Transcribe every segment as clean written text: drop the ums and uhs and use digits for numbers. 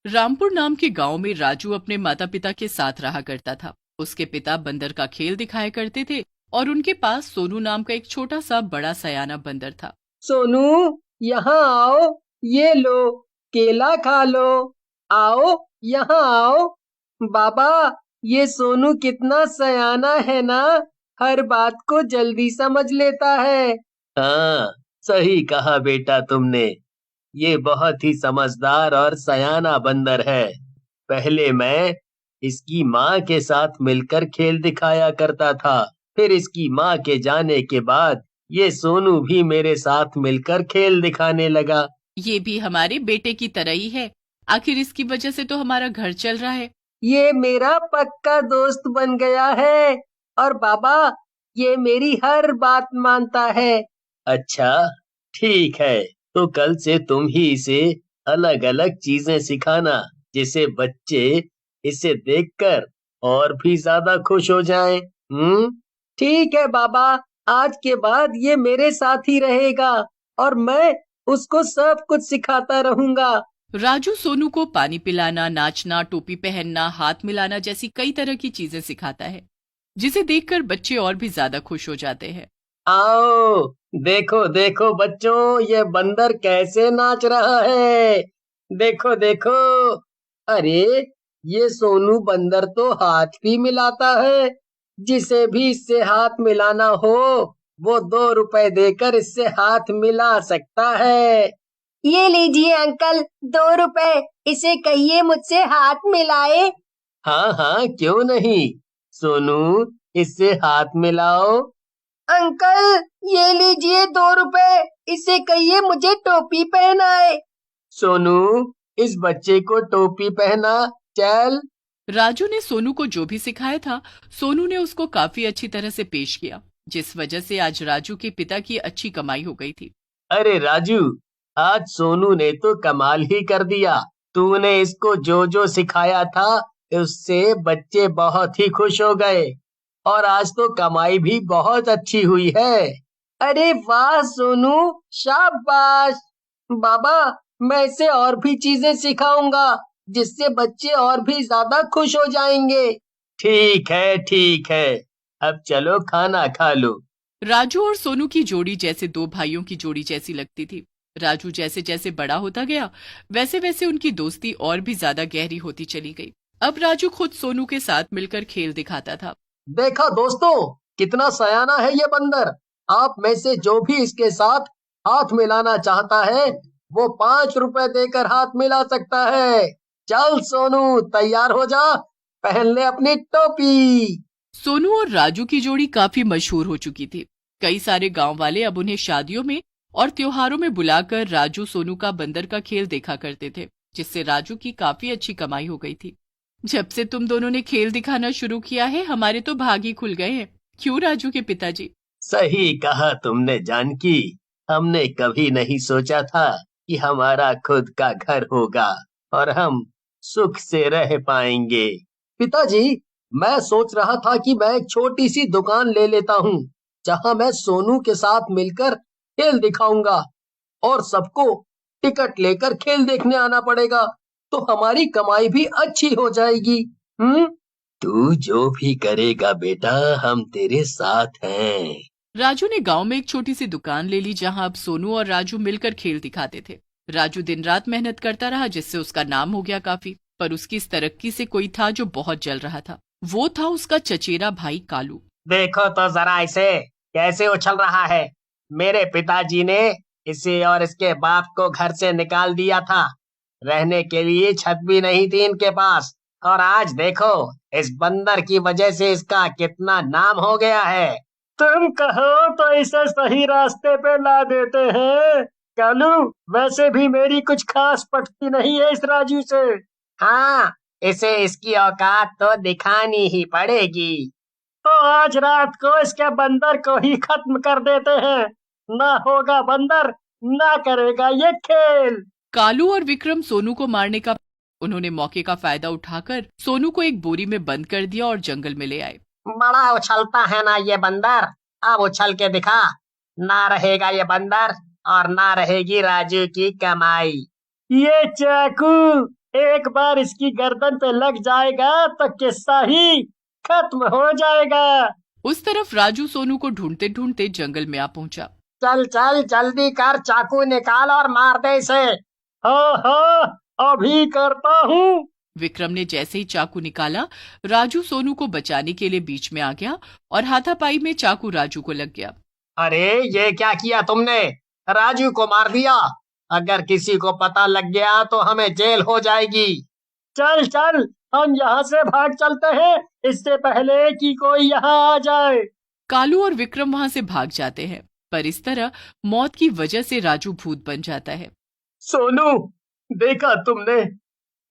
रामपुर नाम के गांव में राजू अपने माता पिता के साथ रहा करता था। उसके पिता बंदर का खेल दिखाया करते थे और उनके पास सोनू नाम का एक छोटा सा बड़ा सयाना बंदर था। सोनू, यहाँ आओ। ये लो, केला खा लो। आओ, यहाँ आओ। बाबा, ये सोनू कितना सयाना है ना। हर बात को जल्दी समझ लेता है। हाँ, सही कहा बेटा तुमने। ये बहुत ही समझदार और सयाना बंदर है। पहले मैं इसकी माँ के साथ मिलकर खेल दिखाया करता था। फिर इसकी माँ के जाने के बाद ये सोनू भी मेरे साथ मिलकर खेल दिखाने लगा। ये भी हमारे बेटे की तरह ही है। आखिर इसकी वजह से तो हमारा घर चल रहा है। ये मेरा पक्का दोस्त बन गया है। और बाबा, ये मेरी हर बात मानता है। अच्छा, ठीक है। तो कल से तुम ही इसे अलग अलग चीजें सिखाना, जिससे बच्चे इसे देखकर और भी ज्यादा खुश हो जाएं। ठीक है बाबा, आज के बाद ये मेरे साथ ही रहेगा और मैं उसको सब कुछ सिखाता रहूंगा। राजू सोनू को पानी पिलाना, नाचना, टोपी पहनना, हाथ मिलाना जैसी कई तरह की चीजें सिखाता है, जिसे देखकर बच्चे और भी ज्यादा खुश हो जाते हैं। आओ, देखो देखो बच्चों, ये बंदर कैसे नाच रहा है। देखो देखो। अरे, ये सोनू बंदर तो हाथ भी मिलाता है। जिसे भी इससे हाथ मिलाना हो, वो 2 रुपए देकर इससे हाथ मिला सकता है। ये लीजिए अंकल, 2 रुपए। इसे कहिए मुझसे हाथ मिलाए। हाँ हाँ, क्यों नहीं। सोनू, इससे हाथ मिलाओ। अंकल, ये लीजिए 2 रुपए। इसे कहिए मुझे टोपी पहनाए। सोनू, इस बच्चे को टोपी पहना। चल। राजू ने सोनू को जो भी सिखाया था, सोनू ने उसको काफी अच्छी तरह से पेश किया, जिस वजह से आज राजू के पिता की अच्छी कमाई हो गई थी। अरे राजू, आज सोनू ने तो कमाल ही कर दिया। तूने इसको जो जो सिखाया था, उससे बच्चे बहुत ही खुश हो गए और आज तो कमाई भी बहुत अच्छी हुई है। अरे वाह सोनू, शाबाश। बाबा, मैं इसे और भी चीजें सिखाऊंगा, जिससे बच्चे और भी ज्यादा खुश हो जाएंगे। ठीक है, ठीक है। अब चलो खाना खा लो। राजू और सोनू की जोड़ी जैसे दो भाइयों की जोड़ी जैसी लगती थी। राजू जैसे जैसे बड़ा होता गया, वैसे वैसे उनकी दोस्ती और भी ज्यादा गहरी होती चली गई। अब राजू खुद सोनू के साथ मिलकर खेल दिखाता था। देखा दोस्तों, कितना सयाना है ये बंदर। आप में से जो भी इसके साथ हाथ मिलाना चाहता है, वो 5 रुपए देकर हाथ मिला सकता है। चल सोनू, तैयार हो जा। पहन ले अपनी टोपी। सोनू और राजू की जोड़ी काफी मशहूर हो चुकी थी। कई सारे गांव वाले अब उन्हें शादियों में और त्योहारों में बुलाकर राजू सोनू का बंदर का खेल देखा करते थे, जिससे राजू की काफी अच्छी कमाई हो गई थी। जब से तुम दोनों ने खेल दिखाना शुरू किया है, हमारे तो भाग ही खुल गए हैं। क्यों राजू के पिताजी? सही कहा तुमने जानकी। हमने कभी नहीं सोचा था कि हमारा खुद का घर होगा और हम सुख से रह पाएंगे। पिताजी, मैं सोच रहा था कि मैं एक छोटी सी दुकान ले लेता हूँ, जहाँ मैं सोनू के साथ मिलकर खेल दिखाऊंगा और सबको टिकट लेकर खेल देखने आना पड़ेगा, तो हमारी कमाई भी अच्छी हो जाएगी। तू जो भी करेगा बेटा, हम तेरे साथ हैं। राजू ने गांव में एक छोटी सी दुकान ले ली, जहां अब सोनू और राजू मिलकर खेल दिखाते थे। राजू दिन रात मेहनत करता रहा, जिससे उसका नाम हो गया काफी। पर उसकी इस तरक्की से कोई था जो बहुत जल रहा था। वो था उसका चचेरा भाई कालू। देखो तो जरा इसे, कैसे उछल रहा है। मेरे पिताजी ने इसे और इसके बाप को घर से निकाल दिया था। रहने के लिए छत भी नहीं थी इनके पास। और आज देखो, इस बंदर की वजह से इसका कितना नाम हो गया है। तुम कहो तो इसे सही रास्ते पे ला देते हैं। कालू, वैसे भी मेरी कुछ खास पटती नहीं है इस राजू से। हाँ, इसे इसकी औकात तो दिखानी ही पड़ेगी। तो आज रात को इसके बंदर को ही खत्म कर देते हैं। ना होगा बंदर, ना करेगा ये खेल। कालू और विक्रम सोनू को मारने का उन्होंने मौके का फायदा उठाकर सोनू को एक बोरी में बंद कर दिया और जंगल में ले आए। बड़ा उछलता है ना ये बंदर। अब उछल के दिखा। ना रहेगा ये बंदर और ना रहेगी राजू की कमाई। ये चाकू एक बार इसकी गर्दन पे लग जाएगा तो किस्सा ही खत्म हो जाएगा। उस तरफ राजू सोनू को ढूंढते ढूंढते जंगल में आ पहुंचा। चल चल जल्दी कर, चाकू निकाल और मार दे इसे। हाँ हाँ, अभी करता हूँ। विक्रम ने जैसे ही चाकू निकाला, राजू सोनू को बचाने के लिए बीच में आ गया और हाथापाई में चाकू राजू को लग गया। अरे ये क्या किया तुमने? राजू को मार दिया। अगर किसी को पता लग गया तो हमें जेल हो जाएगी। चल चल, हम यहाँ से भाग चलते हैं, इससे पहले कि कोई यहाँ आ जाए। कालू और विक्रम वहां से भाग जाते हैं, पर इस तरह मौत की वजह से राजू भूत बन जाता है। सोनू, देखा तुमने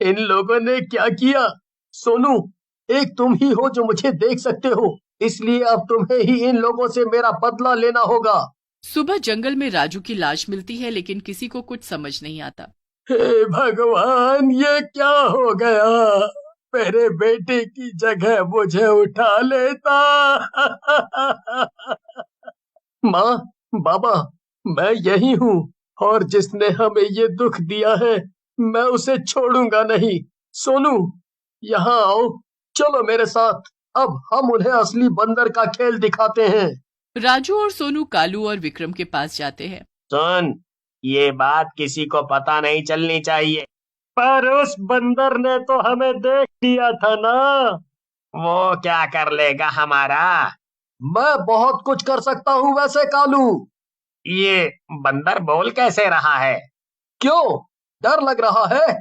इन लोगों ने क्या किया? सोनू, एक तुम ही हो जो मुझे देख सकते हो, इसलिए अब तुम्हें ही इन लोगों से मेरा बदला लेना होगा। सुबह जंगल में राजू की लाश मिलती है, लेकिन किसी को कुछ समझ नहीं आता। हे भगवान, ये क्या हो गया? मेरे बेटे की जगह मुझे उठा लेता। माँ, बाबा, मैं यही हूँ, और जिसने हमें ये दुख दिया है मैं उसे छोड़ूंगा नहीं। सोनू, यहाँ आओ, चलो मेरे साथ। अब हम उन्हें असली बंदर का खेल दिखाते हैं। राजू और सोनू कालू और विक्रम के पास जाते हैं। सुन, ये बात किसी को पता नहीं चलनी चाहिए। पर उस बंदर ने तो हमें देख लिया था ना। वो क्या कर लेगा हमारा? मैं बहुत कुछ कर सकता हूँ वैसे कालू। ये बंदर बोल कैसे रहा है? क्यों, डर लग रहा है?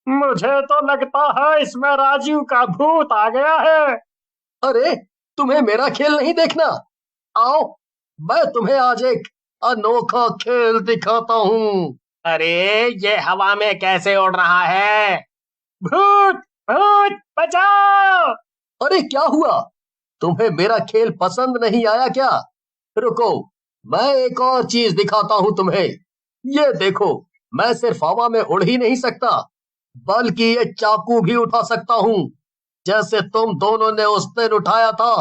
मुझे तो लगता है इसमें राजू का भूत आ गया है। अरे, तुम्हें मेरा खेल नहीं देखना? आओ, मैं तुम्हें आज एक अनोखा खेल दिखाता हूँ। अरे ये हवा में कैसे उड़ रहा है? भूत भूत बचाओ! अरे क्या हुआ, तुम्हें मेरा खेल पसंद नहीं आया क्या? रुको, मैं एक और चीज दिखाता हूँ तुम्हें। ये देखो, मैं सिर्फ हवा में उड़ ही नहीं सकता, बल्कि ये चाकू भी उठा सकता हूँ, जैसे तुम दोनों ने उस दिन उठाया था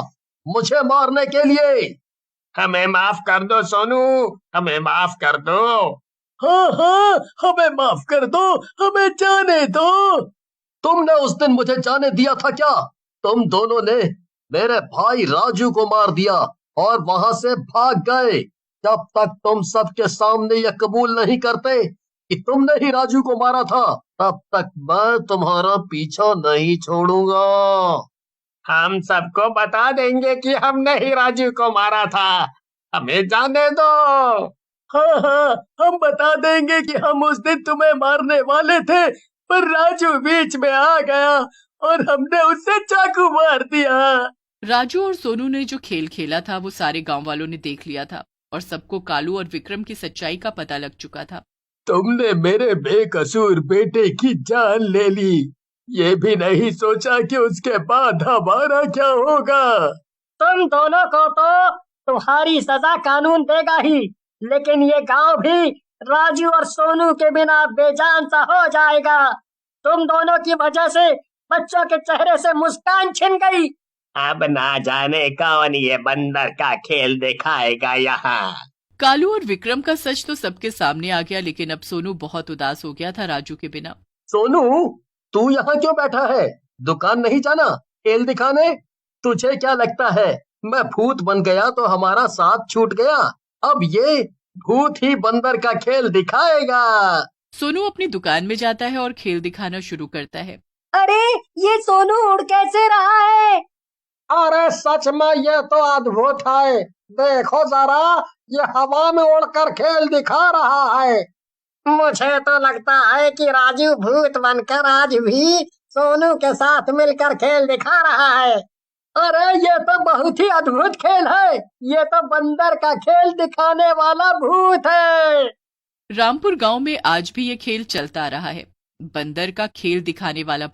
मुझे मारने के लिए। हमें माफ कर दो सोनू, हमें माफ कर दो। हाँ हाँ, हमें माफ कर दो, हमें जाने दो। तुमने उस दिन मुझे जाने दिया था क्या? तुम दोनों ने मेरे भाई राजू को मार दिया और वहां से भाग गए। जब तक तुम सबके सामने ये कबूल नहीं करते कि तुमने ही राजू को मारा था, तब तक मैं तुम्हारा पीछा नहीं छोड़ूंगा। हम सबको बता देंगे कि हमने ही राजू को मारा था। हमें जाने दो। हाँ हाँ, हम बता देंगे कि हम उस दिन तुम्हें मारने वाले थे, पर राजू बीच में आ गया और हमने उससे चाकू मार दिया। राजू और सोनू ने जो खेल खेला था वो सारे गांव वालों ने देख लिया था और सबको कालू और विक्रम की सच्चाई का पता लग चुका था। तुमने मेरे बेकसूर बेटे की जान ले ली, ये भी नहीं सोचा कि उसके बाद हमारा क्या होगा। तुम दोनों को तो तुम्हारी सजा कानून देगा ही, लेकिन ये गांव भी राजू और सोनू के बिना बेजान सा हो जाएगा। तुम दोनों की वजह से बच्चों के चेहरे से मुस्कान छिन गई। अब ना जाने कौन ये बंदर का खेल दिखाएगा यहाँ। कालू और विक्रम का सच तो सबके सामने आ गया, लेकिन अब सोनू बहुत उदास हो गया था राजू के बिना। सोनू, तू यहाँ क्यों बैठा है? दुकान नहीं जाना खेल दिखाने? तुझे क्या लगता है मैं भूत बन गया तो हमारा साथ छूट गया? अब ये भूत ही बंदर का खेल दिखाएगा। सोनू अपनी दुकान में जाता है और खेल दिखाना शुरू करता है। अरे ये सोनू उड़ कैसे रहा है? अरे सच में ये तो अद्भुत है। देखो जरा, ये हवा में उड़कर खेल दिखा रहा है। मुझे तो लगता है कि राजू भूत बनकर आज भी सोनू के साथ मिलकर खेल दिखा रहा है। अरे ये तो बहुत ही अद्भुत खेल है। ये तो बंदर का खेल दिखाने वाला भूत है। रामपुर गांव में आज भी ये खेल चलता रहा है। बंदर का खेल दिखाने वाला